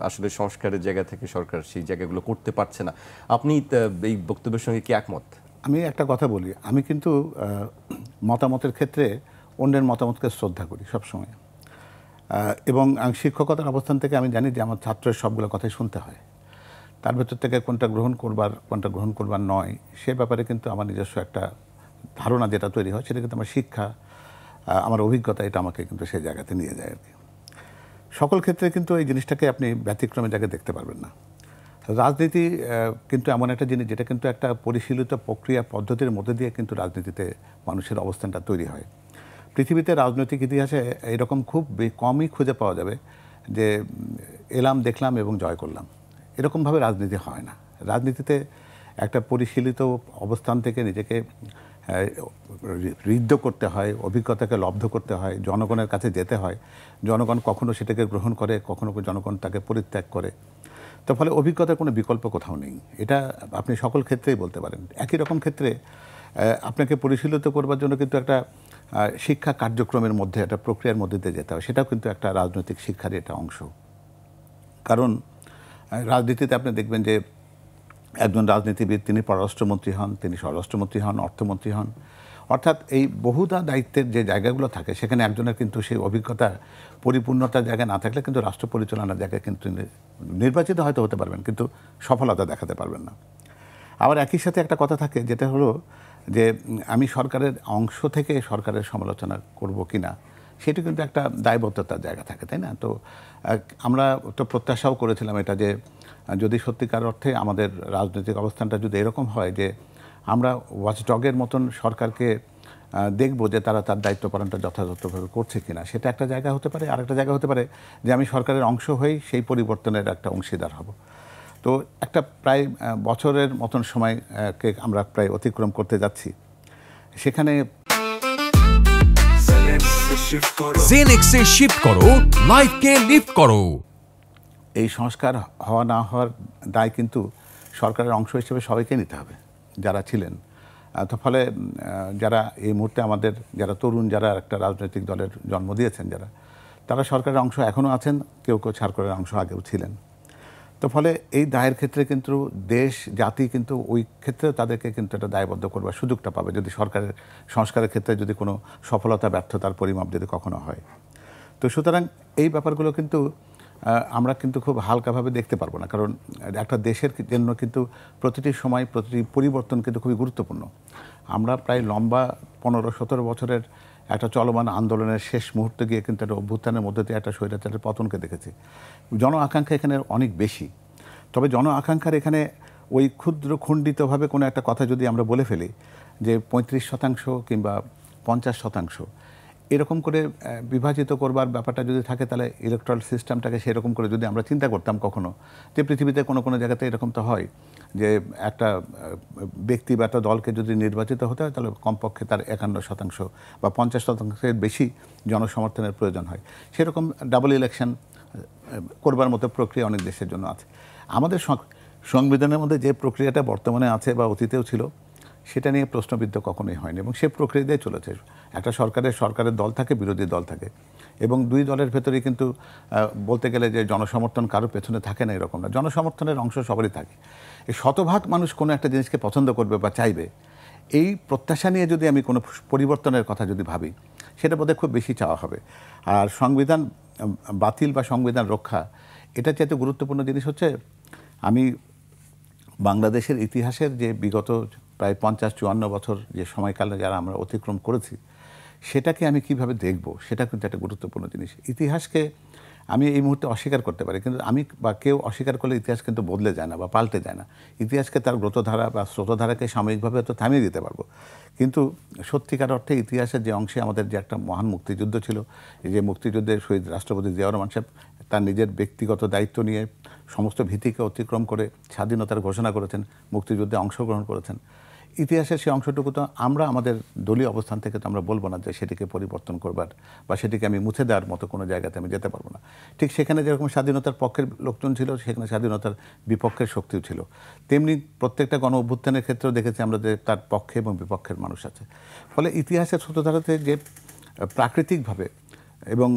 আসলে সংস্কারের জায়গা থেকে সরকার সেই জায়গাগুলো করতে পারছে না। আপনি এই বক্তব্যের সঙ্গে কি একমত? আমি একটা কথা বলি, আমি কিন্তু মতামতের ক্ষেত্রে অন্যের মতামতকে শ্রদ্ধা করি সবসময়, এবং শিক্ষকতার অবস্থান থেকে আমি জানি যে আমার ছাত্রের সবগুলো কথাই শুনতে হয়। তার ভেতর থেকে কোনটা গ্রহণ করবার নয়, সে ব্যাপারে কিন্তু আমার নিজস্ব একটা ধারণা যেটা তৈরি হয়, সেটা কিন্তু আমার শিক্ষা, আমার অভিজ্ঞতা, এটা আমাকে কিন্তু সেই জায়গাতে নিয়ে যায় আর কি। সকল ক্ষেত্রে কিন্তু এই জিনিসটাকে আপনি ব্যতিক্রমের জায়গায় দেখতে পারবেন না। রাজনীতি কিন্তু এমন একটা জিনিস যেটা কিন্তু একটা পরিশীলিত প্রক্রিয়া পদ্ধতির মধ্যে দিয়ে কিন্তু রাজনীতিতে মানুষের অবস্থানটা তৈরি হয়। পৃথিবীতে রাজনৈতিক ইতিহাসে এরকম খুব কমই খুঁজে পাওয়া যাবে যে এলাম, দেখলাম এবং জয় করলাম, এরকমভাবে রাজনীতি হয় না। রাজনীতিতে একটা পরিশীলিত অবস্থান থেকে নিজেকে ঋদ্ধ করতে হয়, অভিজ্ঞতাকে লব্ধ করতে হয়, জনগণের কাছে যেতে হয়। জনগণ কখনো সেটাকে গ্রহণ করে, কখনো জনগণ তাকে পরিত্যাগ করে। তো ফলে অভিজ্ঞতার কোনো বিকল্প কোথাও নেই, এটা আপনি সকল ক্ষেত্রেই বলতে পারেন। একই রকম ক্ষেত্রে আপনাকে পরিশীলিত করবার জন্য কিন্তু একটা শিক্ষা কার্যক্রমের মধ্যে, একটা প্রক্রিয়ার মধ্যে দিয়ে যেতে হয়, সেটাও কিন্তু একটা রাজনৈতিক শিক্ষারই একটা অংশ। কারণ রাজনীতিতে আপনি দেখবেন যে একজন রাজনীতিবিদ তিনি পররাষ্ট্রমন্ত্রী হন, তিনি স্বরাষ্ট্রমন্ত্রী হন, অর্থমন্ত্রী হন, অর্থাৎ এই বহুধা দায়িত্বের যে জায়গাগুলো থাকে সেখানে একজনের কিন্তু সেই অভিজ্ঞতা পরিপূর্ণতার জায়গায় না থাকলে কিন্তু রাষ্ট্র পরিচালনার জায়গায় কিন্তু নির্বাচিত হয়তো হতে পারবেন, কিন্তু সফলতা দেখাতে পারবেন না। আবার একই সাথে একটা কথা থাকে, যেটা হলো যে আমি সরকারের অংশ থেকে সরকারের সমালোচনা করব কি না, সেটি কিন্তু একটা দায়বদ্ধতার জায়গা থাকে, তাই না? তো আমরা তো প্রত্যাশাও করেছিলাম এটা, যে যদি সত্যিকার অর্থে আমাদের রাজনৈতিক অবস্থানটা যদি এরকম হয় যে আমরা ওয়াচডগের মতন সরকারকে দেখব যে তারা তার দায়িত্ব পালনটা যথাযথভাবে করছে কিনা, সেটা একটা জায়গা হতে পারে। আর একটা জায়গা হতে পারে যে আমি সরকারের অংশ হয়েই সেই পরিবর্তনের একটা অংশীদার হব। তো একটা প্রায় বছরের মতন সময়কে আমরা প্রায় অতিক্রম করতে যাচ্ছি। সেখানে জেনেক্সে শিফট করো, লাইফকে লিফট করো। এই সংস্কার হওয়া না হওয়ার দায় কিন্তু সরকারের অংশ হিসেবে সবাইকে নিতে হবে যারা ছিলেন। তো ফলে যারা এই মুহূর্তে আমাদের যারা তরুণ, যারা একটা রাজনৈতিক দলের জন্ম দিয়েছেন, তারা সরকারের অংশ এখনও আছেন, কেউ কেউ ছাড়করের অংশ আগেও ছিলেন। তো ফলে এই দায়ের ক্ষেত্রে কিন্তু দেশ জাতি কিন্তু ওই ক্ষেত্রে তাদেরকে কিন্তু একটা দায়বদ্ধ করবার সুযোগটা পাবে, যদি সরকারের সংস্কারের ক্ষেত্রে যদি কোনো সফলতা ব্যর্থতার পরিমাপ যদি কখনো হয়। তো সুতরাং এই ব্যাপারগুলো কিন্তু আমরা কিন্তু খুব হালকাভাবে দেখতে পারবো না, কারণ একটা দেশের জন্য কিন্তু প্রতিটি সময় প্রতিটি পরিবর্তন কিন্তু খুবই গুরুত্বপূর্ণ। আমরা প্রায় লম্বা 15-17 বছরের একটা চলমান আন্দোলনের শেষ মুহূর্তে গিয়ে কিন্তু একটা অভ্যুত্থানের মধ্যে দিয়ে একটা স্বৈরাচারের পতনকে দেখেছি। জন আকাঙ্ক্ষা এখানে অনেক বেশি, তবে জন আকাঙ্ক্ষার এখানে ওই ক্ষুদ্র খণ্ডিতভাবে কোনো একটা কথা যদি আমরা বলে ফেলি যে 35% কিংবা 50%, এরকম করে বিভাজিত করবার ব্যাপারটা যদি থাকে, তাহলে ইলেকট্রাল সিস্টেমটাকে সেরকম করে যদি আমরা চিন্তা করতাম কখনো, যে পৃথিবীতে কোনো কোনো জায়গাতে এরকম তো হয় যে একটা ব্যক্তি বা একটা দলকে যদি নির্বাচিত হতে হয় তাহলে কমপক্ষে তার 51% বা 50%-এর বেশি জনসমর্থনের প্রয়োজন হয়। সেরকম ডাবল ইলেকশন করবার মতো প্রক্রিয়া অনেক দেশের জন্য আছে। আমাদের সংবিধানের মধ্যে যে প্রক্রিয়াটা বর্তমানে আছে বা অতীতেও ছিল, সেটা নিয়ে প্রশ্নবিদ্ধ কখনোই হয়নি এবং সে প্রক্রিয়া দিয়ে চলেছে। একটা সরকারের দল থাকে, বিরোধী দল থাকে, এবং দুই দলের ভেতরেই কিন্তু বলতে গেলে যে জনসমর্থন কারোর পেছনে থাকে না এরকম না, জনসমর্থনের অংশ সবারই থাকে। এই শতভাগ মানুষ কোনো একটা জিনিসকে পছন্দ করবে বা চাইবে, এই প্রত্যাশা নিয়ে যদি আমি কোনো পরিবর্তনের কথা যদি ভাবি, সেটা বোধহয় খুব বেশি চাওয়া হবে। আর সংবিধান বাতিল বা সংবিধান রক্ষা, এটা চাইতে গুরুত্বপূর্ণ জিনিস হচ্ছে, আমি বাংলাদেশের ইতিহাসের যে বিগত প্রায় 50-54 বছর যে সময়কালে যারা আমরা অতিক্রম করেছি, সেটাকে আমি কিভাবে দেখব, সেটা কিন্তু একটা গুরুত্বপূর্ণ জিনিস। ইতিহাসকে আমি এই মুহূর্তে অস্বীকার করতে পারি, কিন্তু আমি বা কেউ অস্বীকার করলে ইতিহাস কিন্তু বদলে যায় না বা পাল্টে যায় না। ইতিহাসকে তার গ্রোথধারা বা স্রোতধারাকে সাময়িকভাবে তো থামিয়ে দিতে পারবো, কিন্তু সত্যিকার অর্থে ইতিহাসের যে অংশে আমাদের যে একটা মহান মুক্তিযুদ্ধ ছিল, এই যে মুক্তিযুদ্ধের শহীদ রাষ্ট্রপতি জিয়াউর রহমান সাহেব তার নিজের ব্যক্তিগত দায়িত্ব নিয়ে সমস্ত ভীতিকে অতিক্রম করে স্বাধীনতার ঘোষণা করেছেন, মুক্তিযুদ্ধে অংশগ্রহণ করেছেন। ইতিহাসের সেই অংশটুকু তো আমরা আমাদের দলীয় অবস্থান থেকে তো আমরা বলবো না যে সেটিকে পরিবর্তন করবার বা সেটিকে আমি মুছে দেওয়ার মতো কোনো জায়গাতে আমি যেতে পারবো না। ঠিক সেখানে যেরকম স্বাধীনতার পক্ষের লোকজন ছিল, সেখানে স্বাধীনতার বিপক্ষের শক্তিও ছিল, তেমনি প্রত্যেকটা গণ অভ্যুত্থানের ক্ষেত্রেও দেখেছি আমরা যে তার পক্ষে এবং বিপক্ষের মানুষ আছে। ফলে ইতিহাসের স্রোতধারাতে যে প্রাকৃতিকভাবে এবং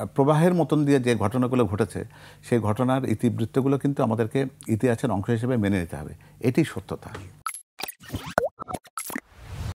প্রবাহের মতন দিয়ে যে ঘটনাগুলো ঘটেছে সেই ঘটনার ইতিবৃত্তগুলো কিন্তু আমাদেরকে ইতিহাসের অংশ হিসেবে মেনে নিতে হবে, এটি সত্যতা।